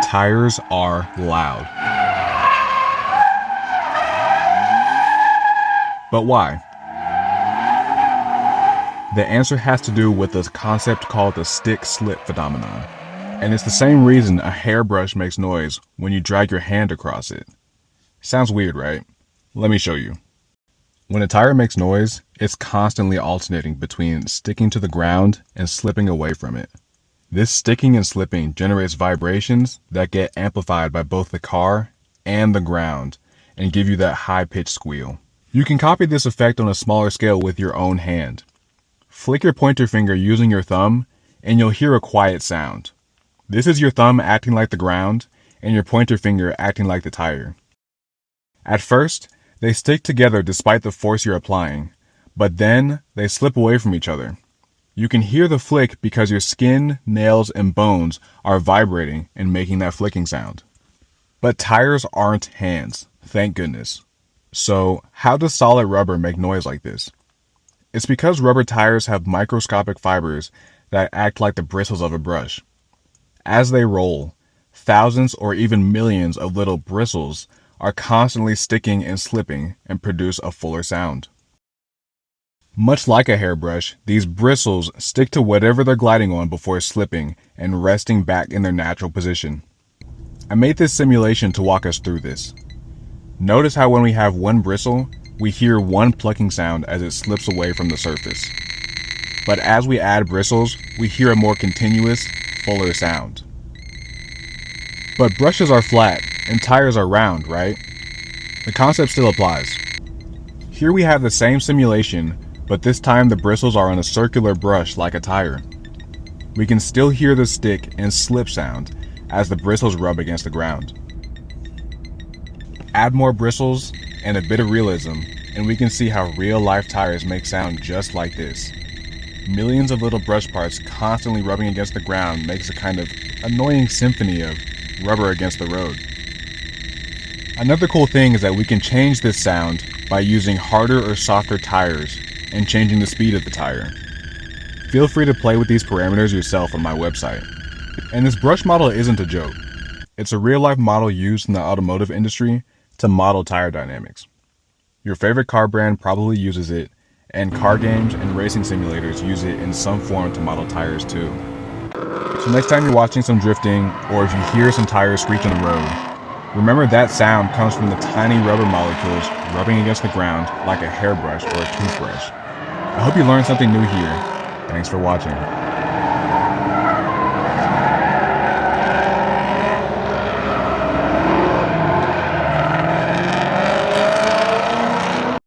Tires are loud. But why? The answer has to do with this concept called the stick-slip phenomenon. And it's the same reason a hairbrush makes noise when you drag your hand across it. Sounds weird, right? Let me show you. When a tire makes noise, it's constantly alternating between sticking to the ground and slipping away from it. This sticking and slipping generates vibrations that get amplified by both the car and the ground and give you that high-pitched squeal. You can copy this effect on a smaller scale with your own hand. Flick your pointer finger using your thumb and you'll hear a quiet sound. This is your thumb acting like the ground and your pointer finger acting like the tire. At first, they stick together despite the force you're applying, but then they slip away from each other. You can hear the flick because your skin, nails, and bones are vibrating and making that flicking sound. But tires aren't hands, thank goodness. So, how does solid rubber make noise like this? It's because rubber tires have microscopic fibers that act like the bristles of a brush. As they roll, thousands or even millions of little bristles are constantly sticking and slipping and produce a fuller sound. Much like a hairbrush, these bristles stick to whatever they're gliding on before slipping and resting back in their natural position. I made this simulation to walk us through this. Notice how when we have one bristle, we hear one plucking sound as it slips away from the surface. But as we add bristles, we hear a more continuous, fuller sound. But brushes are flat and tires are round, right? The concept still applies. Here we have the same simulation, but this time the bristles are on a circular brush like a tire. We can still hear the stick and slip sound as the bristles rub against the ground. Add more bristles and a bit of realism, and we can see how real-life tires make sound just like this. Millions of little brush parts constantly rubbing against the ground makes a kind of annoying symphony of rubber against the road. Another cool thing is that we can change this sound by using harder or softer tires and changing the speed of the tire. Feel free to play with these parameters yourself on my website. And this brush model isn't a joke. It's a real-life model used in the automotive industry to model tire dynamics. Your favorite car brand probably uses it, and car games and racing simulators use it in some form to model tires too. So next time you're watching some drifting, or if you hear some tires screech on the road, remember that sound comes from the tiny rubber molecules rubbing against the ground like a hairbrush or a toothbrush. I hope you learned something new here. Thanks for watching.